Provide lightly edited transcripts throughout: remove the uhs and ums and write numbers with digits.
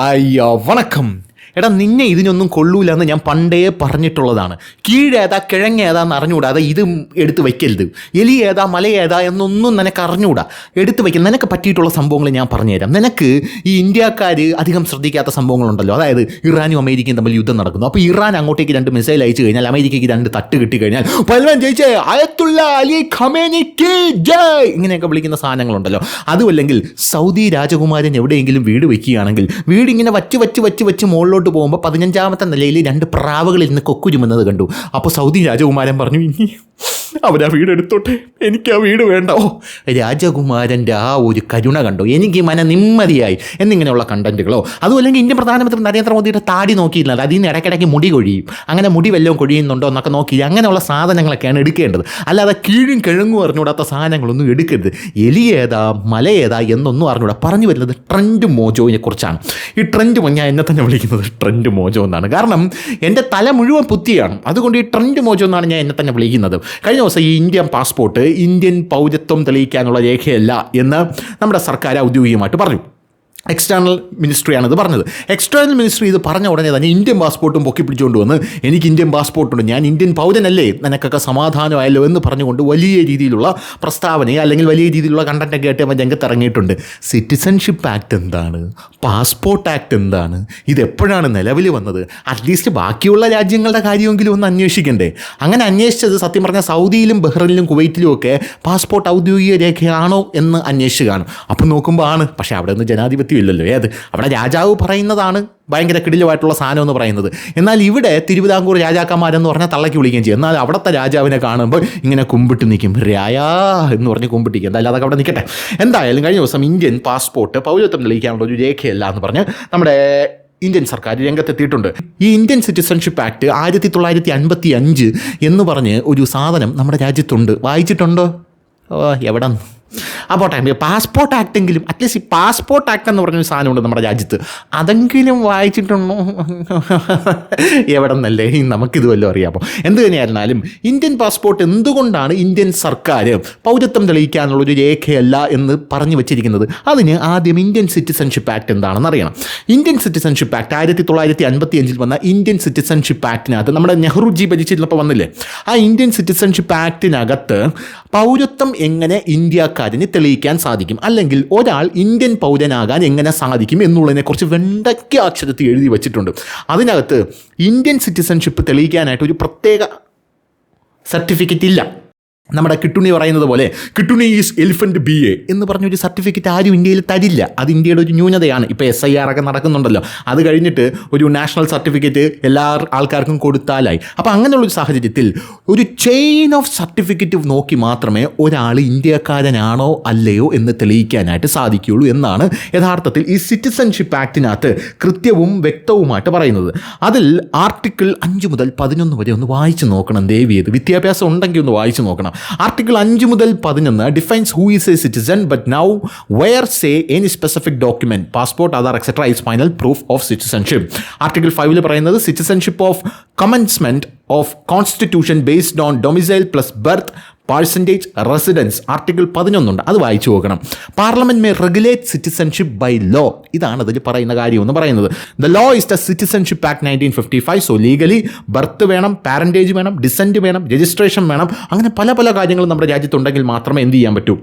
അയ്യോ വണക്കം. എടാ നിന്നെ ഇതിനൊന്നും കൊള്ളൂല എന്ന് ഞാൻ പണ്ടേ പറഞ്ഞിട്ടുള്ളതാണ്. കീഴേതാ കിഴങ്ങേതാന്ന് അറിഞ്ഞുകൂടാതെ ഇത് എടുത്ത് വയ്ക്കരുത്. എലി ഏതാ മല ഏതാ എന്നൊന്നും നിനക്ക് അറിഞ്ഞുകൂടാ. എടുത്ത് വയ്ക്കൽ നിനക്ക് പറ്റിയിട്ടുള്ള സംഭവങ്ങൾ ഞാൻ പറഞ്ഞുതരാം. നിനക്ക് ഈ ഇന്ത്യക്കാർ അധികം ശ്രദ്ധിക്കാത്ത സംഭവങ്ങളുണ്ടല്ലോ. അതായത് ഇറാനും അമേരിക്കയും തമ്മിൽ യുദ്ധം നടക്കുന്നു. അപ്പോൾ ഇറാൻ അങ്ങോട്ടേക്ക് 2 മിസൈൽ അയച്ചു കഴിഞ്ഞാൽ അമേരിക്കയ്ക്ക് 2 തട്ട് കിട്ടിക്കഴിഞ്ഞാൽ പൽവാൻ ജയിച്ചേ അയത്തുള്ള അലി ഖമേനിക്ക് ജയ് ഇങ്ങനെയൊക്കെ വിളിക്കുന്ന സാധനങ്ങളുണ്ടല്ലോ. അതുമല്ലെങ്കിൽ സൗദി രാജകുമാരൻ എവിടെയെങ്കിലും വീട് വയ്ക്കുകയാണെങ്കിൽ വീടിങ്ങനെ വച്ച് മുകളിലോട്ട് പോകുമ്പോൾ 15ാമത്തെ നിലയിൽ 2 പ്രാവുകളിൽ നിന്ന് കൊക്കുരുമെന്നത് കണ്ടു. അപ്പോൾ സൗദി രാജകുമാരൻ പറഞ്ഞു, ഇനി അവരാ വീട് എടുത്തോട്ടെ, എനിക്ക് ആ വീട് വേണ്ട. ഓ, രാജകുമാരൻ്റെ ആ ഒരു കരുണ കണ്ടോ, എനിക്ക് മന നിമ്മതിയായി എന്നിങ്ങനെയുള്ള കണ്ടന്റുകളോ. അതുമല്ലെങ്കിൽ ഇന്ത്യൻ പ്രധാനമന്ത്രി നരേന്ദ്രമോദിയുടെ താടി നോക്കിയിരുന്നത്, അതിൽ നിന്ന് ഇടയ്ക്കിടയ്ക്ക് മുടി കൊഴിയും, അങ്ങനെ മുടി വല്ലതും കൊഴിയുന്നുണ്ടോ എന്നൊക്കെ നോക്കി അങ്ങനെയുള്ള സാധനങ്ങളൊക്കെയാണ് എടുക്കേണ്ടത്. അല്ലാതെ കീഴും കിഴങ്ങും അറിഞ്ഞുകൂടാത്ത സാധനങ്ങളൊന്നും എടുക്കരുത്. എലി ഏതാ മല ഏതാ എന്നൊന്നും അറിഞ്ഞുകൂടാ. പറഞ്ഞു വരുന്നത് ട്രെൻഡ് മോജോയെ കുറിച്ചാണ്. ഈ ട്രെൻഡ് ഞാൻ എന്നെ തന്നെ വിളിക്കുന്നത് ട്രെൻഡ് മോജോ എന്നാണ്. കാരണം എൻ്റെ തല മുഴുവൻ പുത്തിയാണ്. അതുകൊണ്ട് ഈ ട്രെൻഡ് മോജോ എന്നാണ് ഞാൻ എന്നെ തന്നെ വിളിക്കുന്നത്. കഴിഞ്ഞ ദിവസം ഈ ഇന്ത്യൻ പാസ്പോർട്ട് ഇന്ത്യൻ പൗരത്വം തെളിയിക്കാനുള്ള രേഖയല്ല എന്ന് നമ്മുടെ സർക്കാർ ഔദ്യോഗികമായിട്ട് പറഞ്ഞു. എക്സ്റ്റേണൽ മിനിസ്ട്രിയാണ് ഇത് പറഞ്ഞത്. എക്സ്റ്റേണൽ മിനിസ്ട്രി ഇത് പറഞ്ഞ ഉടനെ തന്നെ ഇന്ത്യൻ പാസ്പോർട്ടും പൊക്കി പിടിച്ചുകൊണ്ട് വന്ന്, എനിക്ക് ഇന്ത്യൻ പാസ്പോർട്ടുണ്ട്, ഞാൻ ഇന്ത്യൻ പൗരനല്ലേ, നിനക്കൊക്കെ സമാധാനമായല്ലോ എന്ന് പറഞ്ഞുകൊണ്ട് വലിയ രീതിയിലുള്ള പ്രസ്താവനയെ അല്ലെങ്കിൽ വലിയ രീതിയിലുള്ള കണ്ടൻറ്റൊക്കെ ആയിട്ട് അവൻ രംഗത്തിറങ്ങിയിട്ടുണ്ട്. സിറ്റിസൺഷിപ്പ് ആക്ട് എന്താണ്, പാസ്പോർട്ട് ആക്ട് എന്താണ്, ഇതെപ്പോഴാണ് നിലവിൽ വന്നത്, അറ്റ്ലീസ്റ്റ് ബാക്കിയുള്ള രാജ്യങ്ങളുടെ കാര്യമെങ്കിലും ഒന്ന് അന്വേഷിക്കണ്ടേ. അങ്ങനെ അന്വേഷിച്ചത് സത്യം പറഞ്ഞാൽ സൗദിയിലും ബഹ്റൈനിലും കുവൈറ്റിലും ഒക്കെ പാസ്പോർട്ട് ഔദ്യോഗിക രേഖയാണോ എന്ന് അന്വേഷിച്ച് കാണും. അപ്പം നോക്കുമ്പോൾ ആണ്. പക്ഷേ അവിടെ നിന്ന് ജനാധിപത്യം ഇല്ലല്ലോ. അവിടെ രാജാവ് പറയുന്നതാണ് ഭയങ്കര കിടിലമായിട്ടുള്ള സാധനം എന്ന് പറയുന്നത്. എന്നാൽ ഇവിടെ തിരുവിതാംകൂർ രാജാക്കന്മാരെന്ന് പറഞ്ഞാൽ തള്ളക്കി വിളിക്കുകയും ചെയ്യും. എന്നാൽ അവിടുത്തെ രാജാവിനെ കാണുമ്പോൾ ഇങ്ങനെ കുമ്പിട്ട് നിൽക്കും, രായാ എന്ന് പറഞ്ഞ് കുമ്പിട്ടിരിക്കും. എന്തായാലും അതൊക്കെ അവിടെ നിൽക്കട്ടെ. എന്തായാലും കഴിഞ്ഞ ദിവസം ഇന്ത്യൻ പാസ്പോർട്ട് പൗരത്വം തെളിയിക്കാനുള്ള ഒരു രേഖയല്ല എന്ന് പറഞ്ഞ് നമ്മുടെ ഇന്ത്യൻ സർക്കാർ രംഗത്തെത്തിയിട്ടുണ്ട്. ഈ ഇന്ത്യൻ സിറ്റിസൺഷിപ്പ് ആക്ട് 1955 എന്ന് പറഞ്ഞ് ഒരു സാധനം നമ്മുടെ രാജ്യത്തുണ്ട്. വായിച്ചിട്ടുണ്ടോ? എവിടെ പോട്ടെ, പാസ്പോർട്ട് ആക്ടെങ്കിലും, അറ്റ്ലീസ്റ്റ് ഈ പാസ്പോർട്ട് ആക്ട് എന്ന് പറഞ്ഞൊരു സാധനമുണ്ട് നമ്മുടെ രാജ്യത്ത്, അതെങ്കിലും വായിച്ചിട്ടുണ്ടോ? എവിടെ നിന്നല്ലേ നമുക്കിത് വല്ലതും അറിയാമോ? എന്ത് തന്നെയായിരുന്നാലും ഇന്ത്യൻ പാസ്പോർട്ട് എന്തുകൊണ്ടാണ് ഇന്ത്യൻ സർക്കാർ പൗരത്വം തെളിയിക്കാനുള്ളൊരു രേഖയല്ല എന്ന് പറഞ്ഞു വെച്ചിരിക്കുന്നത്? അതിന് ആദ്യം ഇന്ത്യൻ സിറ്റിസൺഷിപ്പ് ആക്ട് എന്താണെന്ന് അറിയണം. ഇന്ത്യൻ സിറ്റിസൺഷിപ്പ് ആക്ട് 1955 വന്ന ഇന്ത്യൻ സിറ്റിസൺഷിപ്പ് ആക്ടിനകത്ത് നമ്മുടെ നെഹ്റുജി ഭരിച്ചിരുന്നപ്പോൾ വന്നില്ലേ, ആ ഇന്ത്യൻ സിറ്റിസൺഷിപ്പ് ആക്ടിനകത്ത് പൗരത്വം എങ്ങനെ ഇന്ത്യക്കാരന് തെളിയിക്കാൻ സാധിക്കും, അല്ലെങ്കിൽ ഒരാൾ ഇന്ത്യൻ പൗരനാകാൻ എങ്ങനെ സാധിക്കും എന്നുള്ളതിനെക്കുറിച്ച് വെണ്ടയ്ക്ക അക്ഷരത്തിൽ എഴുതി വച്ചിട്ടുണ്ട്. അതിനകത്ത് ഇന്ത്യൻ സിറ്റിസൺഷിപ്പ് തെളിയിക്കാനായിട്ട് ഒരു പ്രത്യേക സർട്ടിഫിക്കറ്റ് ഇല്ല. നമ്മുടെ കിട്ടുണി പറയുന്നത് പോലെ കിട്ടുണി ഈസ് എലിഫൻറ്റ് BA എന്ന് പറഞ്ഞൊരു സർട്ടിഫിക്കറ്റ് ആരും ഇന്ത്യയിൽ തരില്ല. അത് ഇന്ത്യയുടെ ഒരു ന്യൂനതയാണ്. ഇപ്പോൾ SIR ഒക്കെ നടക്കുന്നുണ്ടല്ലോ, അത് കഴിഞ്ഞിട്ട് ഒരു നാഷണൽ സർട്ടിഫിക്കറ്റ് എല്ലാ ആൾക്കാർക്കും കൊടുത്താലായി. അപ്പോൾ അങ്ങനെയുള്ളൊരു സാഹചര്യത്തിൽ ഒരു ചെയിൻ ഓഫ് സർട്ടിഫിക്കറ്റ് നോക്കി മാത്രമേ ഒരാൾ ഇന്ത്യക്കാരനാണോ അല്ലയോ എന്ന് തെളിയിക്കാനായിട്ട് സാധിക്കുകയുള്ളൂ എന്നാണ് യഥാർത്ഥത്തിൽ ഈ സിറ്റിസൺഷിപ്പ് ആക്ടിനകത്ത് കൃത്യവും വ്യക്തവുമായിട്ട് പറയുന്നത്. അതിൽ ആർട്ടിക്കിൾ 5 മുതൽ 11 വരെ ഒന്ന് വായിച്ചു നോക്കണം. ദേവിയത് വിദ്യാഭ്യാസം ഉണ്ടെങ്കിൽ ഒന്ന് വായിച്ചു നോക്കണം. ആർട്ടിക്കിൾ 5 മുതൽ 11 defines who is a citizen but now where say any specific document passport Aadhaar etcetera is final proof of citizenship. Article 5 പറയുന്നത് citizenship of commencement of constitution based on domicile plus birth parentage residence. Article 11 ഉണ്ട്, അത് വായിച്ചു നോക്കണം. Parliament may regulate citizenship by law. ഇതാണ് അതിൽ പറയുന്ന കാര്യം എന്ന് പറയുന്നത്. The law is the citizenship act 1955. So legally birth വേണം, പാരൻറ്റേജ് വേണം, ഡിസെൻറ്റ് വേണം, രജിസ്ട്രേഷൻ വേണം. അങ്ങനെ പല പല കാര്യങ്ങളും നമ്മുടെ രാജ്യത്തുണ്ടെങ്കിൽ മാത്രമേ എന്ത് ചെയ്യാൻ പറ്റൂ,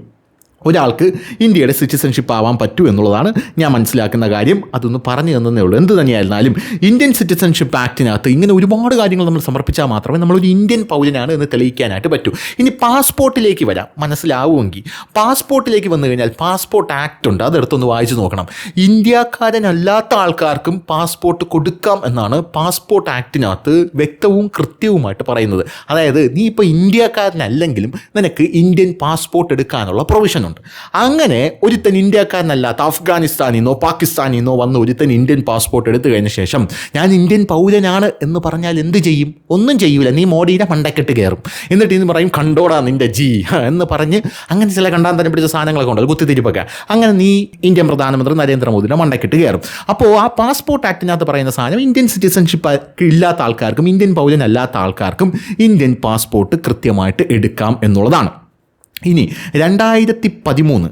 ഒരാൾക്ക് ഇന്ത്യയുടെ സിറ്റിസൺഷിപ്പ് ആവാൻ പറ്റൂ എന്നുള്ളതാണ് ഞാൻ മനസ്സിലാക്കുന്ന കാര്യം. അതൊന്ന് പറഞ്ഞു തന്നേ ഉള്ളൂ. എന്ത് തന്നെയായിരുന്നാലും ഇന്ത്യൻ സിറ്റിസൺഷിപ്പ് ആക്ടിനകത്ത് ഇങ്ങനെ ഒരുപാട് കാര്യങ്ങൾ നമ്മൾ സമർപ്പിച്ചാൽ മാത്രമേ നമ്മളൊരു ഇന്ത്യൻ പൗരനാണ് എന്ന് തെളിയിക്കാനായിട്ട് പറ്റൂ. ഇനി പാസ്പോർട്ടിലേക്ക് വരാം, മനസ്സിലാവുമെങ്കിൽ. പാസ്പോർട്ടിലേക്ക് വന്നു കഴിഞ്ഞാൽ പാസ്പോർട്ട് ആക്ട് ഉണ്ട്, അതെടുത്തൊന്ന് വായിച്ചു നോക്കണം. ഇന്ത്യക്കാരനല്ലാത്ത ആൾക്കാർക്കും പാസ്പോർട്ട് കൊടുക്കാം എന്നാണ് പാസ്പോർട്ട് ആക്ടിനകത്ത് വ്യക്തവും കൃത്യവുമായിട്ട് പറയുന്നത്. അതായത് നീ ഇപ്പോൾ ഇന്ത്യക്കാരനല്ലെങ്കിലും നിനക്ക് ഇന്ത്യൻ പാസ്പോർട്ട് എടുക്കാനുള്ള പ്രൊവിഷൻ. അങ്ങനെ ഒരുത്തൻ ഇന്ത്യക്കാരനല്ലാത്ത അഫ്ഗാനിസ്ഥാനിൽ നിന്നോ പാകിസ്ഥാനിൽ നിന്നോ വന്ന് ഒരുത്തൻ ഇന്ത്യൻ പാസ്പോർട്ട് എടുത്തു കഴിഞ്ഞ ശേഷം ഞാൻ ഇന്ത്യൻ പൗരനാണ് എന്ന് പറഞ്ഞാൽ എന്ത് ചെയ്യും? ഒന്നും ചെയ്യൂല. നീ മോഡിയുടെ മണ്ടക്കെട്ട് കയറും. എന്നിട്ട് ഇന്ന് പറയും കണ്ടോടാ നിൻ്റെ ജി എന്ന് പറഞ്ഞ് അങ്ങനെ ചില കണ്ടാന്തരം പിടിച്ച സാധനങ്ങളൊക്കെ ഉണ്ട്, കുത്തിത്തിരിപ്പൊക്കെ. അങ്ങനെ നീ ഇന്ത്യൻ പ്രധാനമന്ത്രി നരേന്ദ്രമോദിയുടെ മണ്ടക്കെട്ട് കയറും. അപ്പോൾ ആ പാസ്പോർട്ട് ആക്ടിനകത്ത് പറയുന്ന സാധനം ഇന്ത്യൻ സിറ്റിസൺഷിപ്പ് ഇല്ലാത്ത ആൾക്കാർക്കും ഇന്ത്യൻ പൗരനല്ലാത്ത ആൾക്കാർക്കും ഇന്ത്യൻ പാസ്പോർട്ട് കൃത്യമായിട്ട് എടുക്കാം എന്നുള്ളതാണ്. ഇനി 2013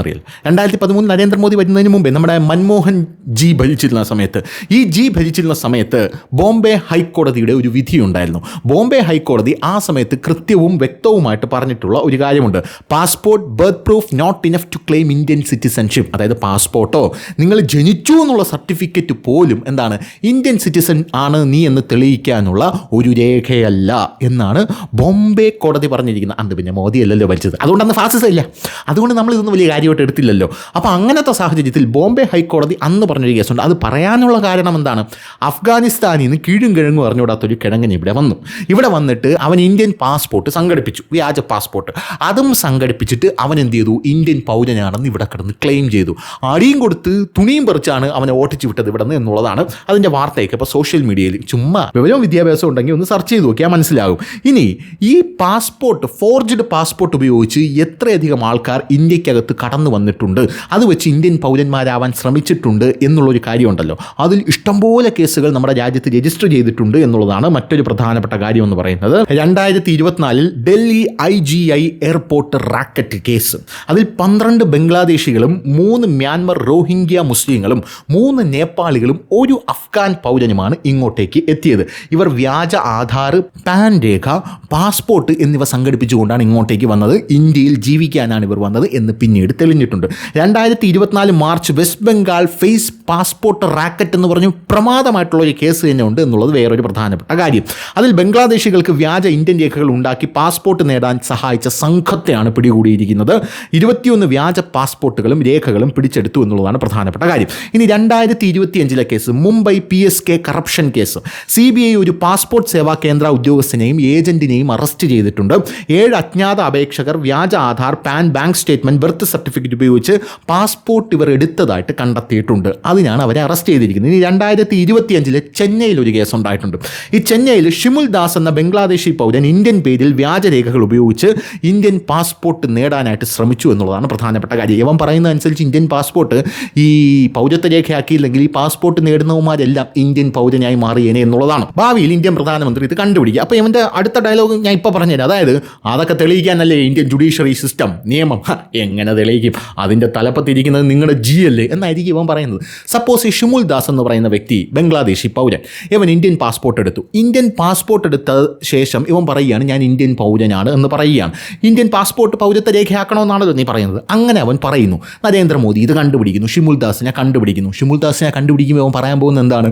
അറിയാം. 2013 നരേന്ദ്രമോദി വരുന്നതിന് മുമ്പേ നമ്മുടെ മൻമോഹൻ ജി ഭരിച്ചിരുന്ന സമയത്ത് ബോംബെ ഹൈക്കോടതിയുടെ ഒരു വിധിയുണ്ടായിരുന്നു. ബോംബെ ഹൈക്കോടതി ആ സമയത്ത് കൃത്യവും വ്യക്തവുമായിട്ട് പറഞ്ഞിട്ടുള്ള ഒരു കാര്യമുണ്ട്. Passport, birth proof not enough to claim Indian citizenship. അതായത് പാസ്പോർട്ടോ നിങ്ങൾ ജനിച്ചു എന്നുള്ള സർട്ടിഫിക്കറ്റ് പോലും എന്താണ് ഇന്ത്യൻ സിറ്റിസൺ ആണ് നീ എന്ന് തെളിയിക്കാനുള്ള ഒരു രേഖയല്ല എന്നാണ് ബോംബെ കോടതി പറഞ്ഞിരിക്കുന്നത്. അന്ന് പിന്നെ മോദി അല്ലല്ലോ ഭരിച്ചത്, അതുകൊണ്ട് അന്ന് ഫാസിസം ഇല്ല, അതുകൊണ്ട് നമ്മൾ ഇതൊന്നും വലിയ കാര്യമായിട്ട് എടുത്തില്ലല്ലോ. അപ്പോൾ അങ്ങനത്തെ സാഹചര്യത്തിൽ ബോംബെ ഹൈക്കോടതി അന്ന് പറഞ്ഞൊരു കേസുണ്ട്. അത് പറയാനുള്ള കാരണം എന്താണ്? അഫ്ഗാനിസ്ഥാനിൽ നിന്ന് കീഴും കിഴങ്ങും അറിഞ്ഞുകൂടാത്തൊരു കിഴങ്ങൻ ഇവിടെ വന്നിട്ട് അവൻ ഇന്ത്യൻ പാസ്പോർട്ട് സംഘടിപ്പിച്ചു, വ്യാജ പാസ്പോർട്ട്. അതും സംഘടിപ്പിച്ചിട്ട് അവൻ എന്ത് ചെയ്തു? ഇന്ത്യൻ പൗരനാണെന്ന് ഇവിടെ കിടന്ന് ക്ലെയിം ചെയ്തു. അടിയും കൊടുത്ത് തുണിയും പറിച്ചാണ് അവനെ ഓട്ടിച്ചു വിട്ടത് ഇവിടെ നിന്ന് എന്നുള്ളതാണ് അതിൻ്റെ വാർത്തയൊക്കെ ഇപ്പോൾ സോഷ്യൽ മീഡിയയിൽ. ചുമ്മാ വിവരവും വിദ്യാഭ്യാസം ഉണ്ടെങ്കിൽ ഒന്ന് സെർച്ച് ചെയ്ത് നോക്കിയാൽ മനസ്സിലാകും. ഇനി ഈ പാസ്പോർട്ട്, ഫോർജ്ഡ് പാസ്പോർട്ട് ഉപയോഗിച്ച് എത്രയധികം ആൾക്കാർ ഇന്ത്യക്കകത്ത് കടന്നു വന്നിട്ടുണ്ട്, അത് വെച്ച് ഇന്ത്യൻ പൗരന്മാരാവാൻ ശ്രമിച്ചിട്ടുണ്ട് എന്നുള്ളൊരു കാര്യമുണ്ടല്ലോ. അതിൽ ഇഷ്ടംപോലെ കേസുകൾ നമ്മുടെ രാജ്യത്ത് രജിസ്റ്റർ ചെയ്തിട്ടുണ്ട് എന്നുള്ളതാണ് മറ്റൊരു പ്രധാനപ്പെട്ട കാര്യം എന്ന് പറയുന്നത്. 2024 Delhi IGI airport racket case. അതിൽ 12 ബംഗ്ലാദേശികളും 3 മ്യാൻമർ റോഹിംഗ്യ മുസ്ലിങ്ങളും 3 നേപ്പാളികളും 1 അഫ്ഗാൻ പൗരനുമാണ് ഇങ്ങോട്ടേക്ക് എത്തിയത്. ഇവർ വ്യാജ ആധാർ, പാൻ രേഖ, പാസ്പോർട്ട് എന്നിവ സംഘടിപ്പിച്ചുകൊണ്ടാണ് ഇങ്ങോട്ടേക്ക് വന്നത്. ഇന്ത്യയിൽ ജീവിക്കാനാണ് ഇവർ വന്നത് എന്ന് പിന്നീട് തെളിഞ്ഞിട്ടുണ്ട്. 2024 March West Bengal fake passport racket എന്ന് പറഞ്ഞു പ്രമാദമായിട്ടുള്ള ഒരു കേസ് തന്നെ ഉണ്ട് എന്നുള്ളത് വേറൊരു പ്രധാനപ്പെട്ട കാര്യം. അതിൽ ബംഗ്ലാദേശികൾക്ക് വ്യാജ ഇന്ത്യൻ രേഖകൾ ഉണ്ടാക്കി പാസ്പോർട്ട് നേടാൻ സഹായിച്ച സംഘത്തെയാണ് പിടികൂടിയിരിക്കുന്നത്. 21 വ്യാജ പാസ്പോർട്ടുകളും രേഖകളും പിടിച്ചെടുത്തു എന്നുള്ളതാണ് പ്രധാനപ്പെട്ട കാര്യം. ഇനി 2025 case, Mumbai PSK corruption case. CBI ഒരു പാസ്പോർട്ട് സേവാ കേന്ദ്ര ഉദ്യോഗസ്ഥനെയും ഏജന്റിനെയും അറസ്റ്റ് ചെയ്തിട്ടുണ്ട്. 7 അജ്ഞാത അപേക്ഷകർ വ്യാജ Aadhaar, pan, bank statement, birth certificate ഉപയോഗിച്ച് പാസ്പോർട്ട് ഇവർ എടുത്തതായിട്ട് കണ്ടെത്തിയിട്ടുണ്ട്. അതിനാണ് അവരെ അറസ്റ്റ് ചെയ്തിരിക്കുന്നത്. ഇനി 2025 ചെന്നൈയിൽ ഒരു കേസ് ഉണ്ടായിട്ടുണ്ട്. ഈ ചെന്നൈയിൽ ഷിമുൽ ദാസ് എന്ന ബംഗ്ലാദേശി പൗരൻ ഇന്ത്യൻ പേരിൽ വ്യാജരേഖകൾ ഉപയോഗിച്ച് ഇന്ത്യൻ പാസ്പോർട്ട് നേടാനായിട്ട് ശ്രമിച്ചു എന്നുള്ളതാണ് പ്രധാനപ്പെട്ട കാര്യം. ഇവൻ പറയുന്ന അനുസരിച്ച് ഇന്ത്യൻ പാസ്പോർട്ട് ഈ പൗരത്വ രേഖയാക്കിയില്ലെങ്കിൽ ഈ പാസ്പോർട്ട് നേടുന്നവന്മാരെല്ലാം ഇന്ത്യൻ പൗരനായി മാറിയേനെ എന്നുള്ളതാണ്. ഭാവിയിൽ ഇന്ത്യൻ പ്രധാനമന്ത്രി ഇത് കണ്ടുപിടിക്കുക. അപ്പോൾ ഇവൻ്റെ അടുത്ത ഡയലോഗ് ഞാൻ ഇപ്പോൾ പറഞ്ഞുതരാം. അതായത് അതൊക്കെ തെളിയിക്കാനല്ലേ ഇന്ത്യൻ ജുഡീഷ്യറി സിസ്റ്റം, നിയമം. എങ്ങനെ തെളിയിക്കും? അതിൻ്റെ തലപ്പത്തിരിക്കുന്നത് നിങ്ങളുടെ അല്ലേ എന്നായിരിക്കും ഇവൻ പറയുന്നത്. സപ്പോസ് ഈ ഷിമുൽ ദാസ് എന്ന് പറയുന്ന വ്യക്തി ബംഗ്ലാദേശി പൗരൻ, ഇവൻ ഇന്ത്യൻ പാസ്പോർട്ട് എടുത്തു. ഇന്ത്യൻ പാസ്പോർട്ട് എടുത്ത ശേഷം ഇവൻ പറയുകയാണ് ഞാൻ ഇന്ത്യൻ പൗരനാണ് എന്ന് പറയുകയാണ്. ഇന്ത്യൻ പാസ്പോർട്ട് പൗരത്വ രേഖയാക്കണമെന്നാണല്ലോ നീ പറയുന്നത്. അങ്ങനെ അവൻ പറയുന്നു. നരേന്ദ്രമോദി ഇത് കണ്ടുപിടിക്കുന്നു, ഷിമുൽ ദാസിനെ കണ്ടുപിടിക്കുമ്പോൾ അവൻ പറയാൻ പോകുന്നത് എന്താണ്?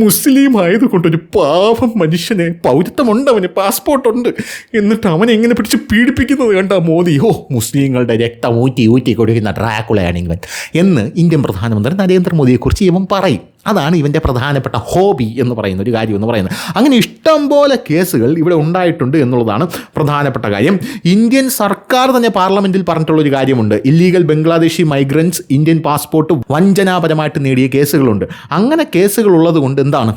മുസ്ലിം ആയതുകൊണ്ടൊരു പാവം മനുഷ്യനെ പൗരത്വമുണ്ട്, അവന് പാസ്പോർട്ടുണ്ട്, എന്നിട്ട് അവനെ എങ്ങനെ പിടിച്ച് പീഡിപ്പിക്കുന്നത് കണ്ട മോദി. മുസ്ലിങ്ങളുടെ രക്തം ഊറ്റി കൊടുക്കുന്ന ഡ്രാക്കുളയാണ് ഇവൻ എന്ന് ഇന്ത്യൻ പ്രധാനമന്ത്രി നരേന്ദ്രമോദിയെക്കുറിച്ച് ഇവൻ പറയും. അതാണ് ഇവൻ്റെ പ്രധാനപ്പെട്ട ഹോബി എന്ന് പറയുന്ന ഒരു കാര്യം എന്ന് പറയുന്നത്. അങ്ങനെ ഇഷ്ടംപോലെ കേസുകൾ ഇവിടെ ഉണ്ടായിട്ടുണ്ട് എന്നുള്ളതാണ് പ്രധാനപ്പെട്ട കാര്യം. ഇന്ത്യൻ സർക്കാർ തന്നെ പാർലമെൻറ്റിൽ പറഞ്ഞിട്ടുള്ളൊരു കാര്യമുണ്ട്. Illegal Bangladeshi migrants Indian passport വഞ്ചനാപരമായിട്ട് നേടിയ കേസുകളുണ്ട്. അങ്ങനെ കേസുകൾ ഉള്ളത് കൊണ്ട് എന്താണ്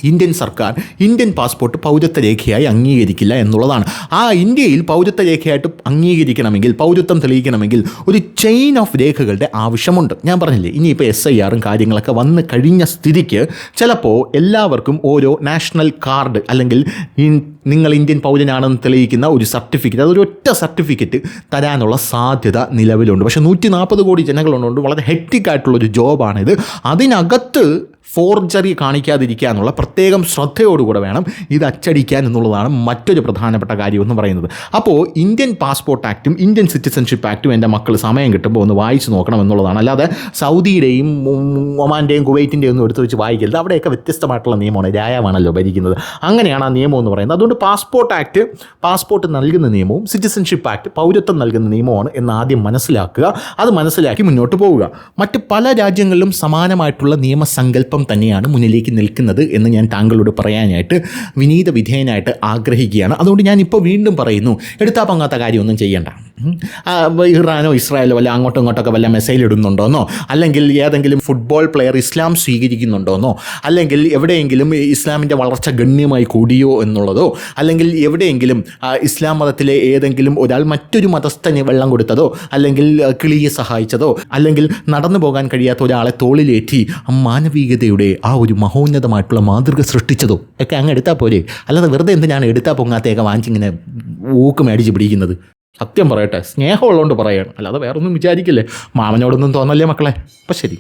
ഇന്ത്യൻ സർക്കാർ ഇന്ത്യൻ പാസ്പോർട്ട് പൗരത്വ രേഖയായി അംഗീകരിക്കില്ല എന്നുള്ളതാണ്. ആ ഇന്ത്യയിൽ പൗരത്വ രേഖയായിട്ട് അംഗീകരിക്കണമെങ്കിൽ, പൗരത്വം തെളിയിക്കണമെങ്കിൽ ഒരു ചെയിൻ ഓഫ് രേഖകളുടെ ആവശ്യമുണ്ട്. ഞാൻ പറഞ്ഞില്ലേ, ഇനിയിപ്പോൾ SIRും കാര്യങ്ങളൊക്കെ വന്ന് കഴിഞ്ഞ സ്ഥിതിക്ക് ചിലപ്പോൾ എല്ലാവർക്കും ഓരോ നാഷണൽ കാർഡ് അല്ലെങ്കിൽ നിങ്ങൾ ഇന്ത്യൻ പൗരനാണെന്ന് തെളിയിക്കുന്ന ഒരു സർട്ടിഫിക്കറ്റ്, അതൊരു ഒറ്റ സർട്ടിഫിക്കറ്റ് തരാനുള്ള സാധ്യത നിലവിലുണ്ട്. പക്ഷേ 140 കോടി ജനങ്ങളുണ്ട്. വളരെ ഹെക്റ്റിക് ആയിട്ടുള്ളൊരു ജോബാണിത്. അതിനകത്ത് ഫോർജറി കാണിക്കാതിരിക്കുക എന്നുള്ള പ്രത്യേകം ശ്രദ്ധയോടുകൂടെ വേണം ഇത് അച്ചടിക്കാൻ എന്നുള്ളതാണ് മറ്റൊരു പ്രധാനപ്പെട്ട കാര്യം എന്ന് പറയുന്നത്. അപ്പോൾ ഇന്ത്യൻ പാസ്പോർട്ട് ആക്റ്റും ഇന്ത്യൻ സിറ്റിസൺഷിപ്പ് ആക്റ്റും എൻ്റെ മക്കൾ സമയം കിട്ടുമ്പോൾ ഒന്ന് വായിച്ച് നോക്കണം എന്നുള്ളതാണ്. അല്ലാതെ സൗദിയുടെയും ഒമാൻ്റെയും കുവൈറ്റിൻ്റെയും ഒന്നും എടുത്ത് വെച്ച് വായിക്കരുത്. അവിടെയൊക്കെ വ്യത്യസ്തമായിട്ടുള്ള നിയമമാണ്, രാജാവാണല്ലോ ഭരിക്കുന്നത്. അങ്ങനെയാണ് ആ നിയമം എന്ന് പറയുന്നത്. അതുകൊണ്ട് പാസ്പോർട്ട് ആക്ട് പാസ്പോർട്ട് നൽകുന്ന നിയമവും സിറ്റിസൺഷിപ്പ് ആക്ട് പൗരത്വം നൽകുന്ന നിയമമാണ് എന്ന് ആദ്യം മനസ്സിലാക്കുക. അത് മനസ്സിലാക്കി മുന്നോട്ട് പോവുക. മറ്റ് പല രാജ്യങ്ങളിലും സമാനമായിട്ടുള്ള നിയമസങ്കല്പം തന്നെയാണ് മുന്നിലേക്ക് നിൽക്കുന്നത് എന്ന് ഞാൻ താങ്കളോട് പറയാനായിട്ട് വിനീത വിധേയനായിട്ട് ആഗ്രഹിക്കുകയാണ്. അതുകൊണ്ട് ഞാനിപ്പോൾ വീണ്ടും പറയുന്നു, എടുത്താൽ പൊങ്ങാത്ത കാര്യമൊന്നും ചെയ്യണ്ട. ഇറാനോ ഇസ്രായേലോ വല്ല അങ്ങോട്ടും ഇങ്ങോട്ടൊക്കെ വല്ല മെസ്സേജ് ഇടുന്നുണ്ടോന്നോ, അല്ലെങ്കിൽ ഏതെങ്കിലും ഫുട്ബോൾ പ്ലെയർ ഇസ്ലാം സ്വീകരിക്കുന്നുണ്ടോന്നോ, അല്ലെങ്കിൽ എവിടെയെങ്കിലും ഇസ്ലാമിൻ്റെ വളർച്ച ഗണ്യമായി കൂടിയോ എന്നുള്ളതോ, അല്ലെങ്കിൽ എവിടെയെങ്കിലും ഇസ്ലാം മതത്തിലെ ഏതെങ്കിലും ഒരാൾ മറ്റൊരു മതസ്ഥന് വെള്ളം കൊടുത്തതോ, അല്ലെങ്കിൽ കിളിയെ സഹായിച്ചതോ, അല്ലെങ്കിൽ നടന്നു പോകാൻ കഴിയാത്ത ഒരാളെ തോളിലേറ്റി മാനവികതയുടെ ആ ഒരു മഹോന്നതമായിട്ടുള്ള മാതൃക സൃഷ്ടിച്ചതോ ഒക്കെ അങ്ങ് എടുത്താൽ പോരെ. അല്ലാതെ വെറുതെ എന്തിനാണ് എടുത്താൽ പൊങ്ങാത്തേക്ക് വാങ്ങിച്ചിങ്ങനെ ഊക്ക് മേടിച്ച് പിടിക്കുന്നത്? സത്യം പറയട്ടെ, സ്നേഹമുള്ളതുകൊണ്ട് പറയുകയാണ്, അല്ലാതെ വേറൊന്നും വിചാരിക്കില്ലേ. മാമനോടൊന്നും തോന്നല്ലേ മക്കളെ. അപ്പം ശരി.